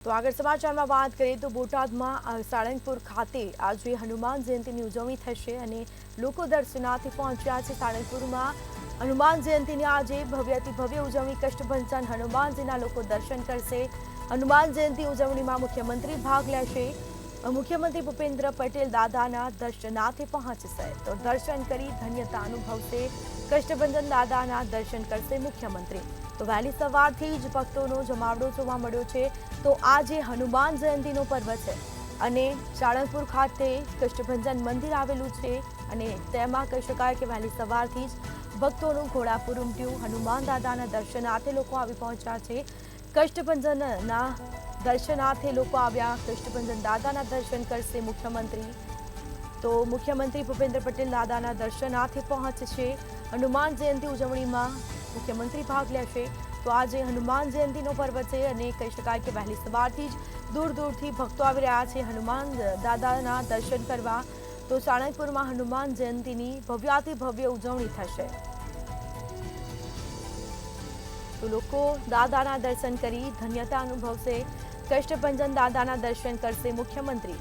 તો આગળ સમાચારમાં વાત કરીએ તો બોટાદમાં સાળંગપુર ખાતે આજે હનુમાન જયંતીની ઉજવણી થશે અને લોકો દર્શનાર્થે પહોંચ્યા છે। સાળંગપુરમાં હનુમાન જયંતીની આજે ભવ્યથી ભવ્ય ઉજવણી કષ્ટભંજન હનુમાનજીના લોકો દર્શન કરશે। હનુમાન જયંતી ઉજવણીમાં મુખ્યમંત્રી ભાગ લેશે। મુખ્યમંત્રી ભૂપેન્દ્ર પટેલ દાદાના દર્શનાર્થે પહોંચશે તો દર્શન કરી ધન્યતા અનુભવશે। કષ્ટભંજન દાદાના દર્શન કરશે મુખ્યમંત્રી। તો વહેલી સવારથી જ ભક્તોનો જમાવડો જોવા મળ્યો છે। તો આજે હનુમાન જયંતીનો પર્વ છે અને સાળંગપુર ખાતે કષ્ટભંજન મંદિર આવેલું છે અને તેમાં કહી શકાય કે વહેલી સવારથી જ ભક્તોનું ઘોડાપુર ઉમટ્યું। હનુમાન દાદાના દર્શનાર્થે લોકો આવી પહોંચ્યા છે। કષ્ટભંજનના દર્શનાર્થે લોકો આવ્યા। કષ્ટભંજન દાદાના દર્શન કરશે મુખ્યમંત્રી। તો મુખ્યમંત્રી ભૂપેન્દ્ર પટેલ દાદાના દર્શનાર્થે પહોંચશે। હનુમાન જયંતી ઉજવણીમાં મુખ્યમંત્રી ભાગ લેશે। તો આજે હનુમાન જયંતીનો પર્વ છે અને કહી શકાય કે વહેલી સવારથી જ દૂર દૂરથી ભક્તો આવી રહ્યા છે હનુમાન દાદાના દર્શન કરવા। તો સાળંગપુરમાં હનુમાન જયંતીની ભવ્યાતિ ભવ્ય ઉજવણી થશે। તો લોકો દાદાના દર્શન કરી ધન્યતા અનુભવશે। કષ્ટભંજન દાદાના દર્શન કરશે મુખ્યમંત્રી।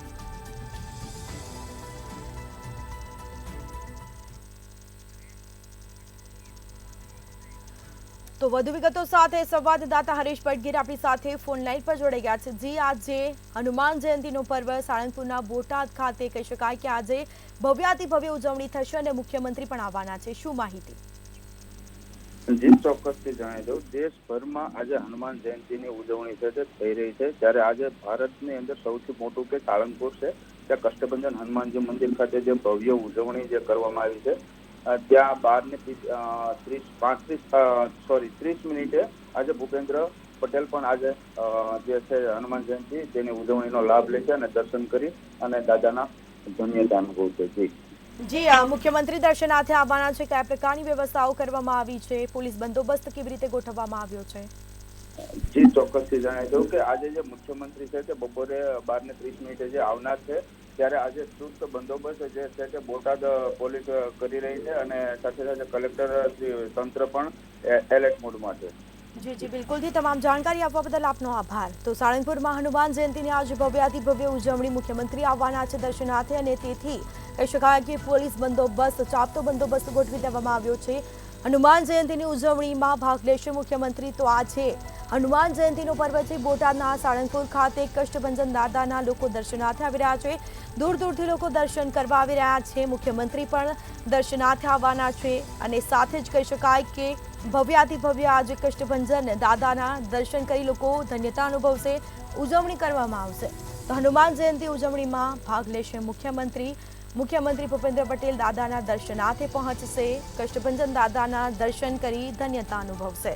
તો વધુ વિગતો સાથે સંવાદદાતા હરીશ પટગીર આપણી સાથે ફોન લાઈન પર જોડાઈ ગયા છે। જી, આજે હનુમાન જયંતીનો પર્વ સાળંગપુરના બોટાદ ખાતે કહી શકાય કે આજે ભવ્યાતિ ભવ્ય ઉજવણી થશે અને મુખ્યમંત્રી પણ આવવાના છે, શું માહિતી? જી, ચોક્કસથી જણાવી દઉં, દેશભરમાં આજે હનુમાન જયંતીની ઉજવણી છે તે થઈ રહી છે। ત્યારે આજે ભારતની અંદર સૌથી મોટું કે સાળંગપુર છે ત્યાં કષ્ટભંજન હનુમાનજી મંદિર ખાતે જે ભવ્ય ઉજવણી જે કરવામાં આવી છે ત્યાં 30 મિનિટે આજે ભૂપેન્દ્ર પટેલ પણ આજે જે છે હનુમાન જયંતી તેની ઉજવણીનો લાભ લેશે અને દર્શન કરી અને દાદાના ધન્યતા અનુભવશે। જી, મુખ્યમંત્રી દર્શનાર્થે આવવાના છે, કયા પ્રકારની વ્યવસ્થાઓ કરવામાં આવી છે? પોલીસ બંદોબસ્ત કેવી રીતે ગોઠવવામાં આવ્યો છે? જી, ચોક્કસથી જણાવી દઉં કે આજે જે મુખ્યમંત્રી છે તે બપોરે 12:30 જે આવનાર છે ત્યારે આજે ચુસ્ત બંદોબસ્ત જે છે તે બોટાદ પોલીસ કરી રહી છે અને સાથે સાથે કલેક્ટર તંત્ર પણ એલર્ટ મોડમાં છે। જી, બિલકુલથી તમામ જાણકારી આપવા બદલ આપનો આભાર। તો સાળંગપુરમાં હનુમાન જયંતીની આજે ભવ્યાતિ ભવ્ય ઉજવણી મુખ્યમંત્રી આવવાના છે દર્શનાર્થે અને તેથી કહી શકાય કે પોલીસ બંદોબસ્ત ચાપતો બંદોબસ્ત ગોઠવી દેવામાં આવ્યો છે। હનુમાન જયંતીની ઉજવણીમાં ભાગ લેશે મુખ્યમંત્રી। તો આજે હનુમાન જયંતીનો પર્વ છે। બોટાદના સાળંગપુર ખાતે કષ્ટભંજન દાદાના લોકો દર્શનાર્થે આવી રહ્યા છે। દૂર દૂરથી લોકો દર્શન કરવા આવી રહ્યા છે। મુખ્યમંત્રી પણ દર્શનાર્થે આવવાના છે અને સાથે જ કહી શકાય કે ભવ્યાતિ ભવ્ય આજે કષ્ટભંજન દાદાના દર્શન કરી લોકો ધન્યતા અનુભવશે। ઉજવણી કરવામાં આવશે। તો હનુમાન જયંતી ઉજવણીમાં ભાગ લેશે મુખ્યમંત્રી। મુખ્યમંત્રી ભૂપેન્દ્ર પટેલ દાદાના દર્શનાર્થે પહોંચશે। કષ્ટભંજન દાદાના દર્શન કરી ધન્યતા અનુભવશે।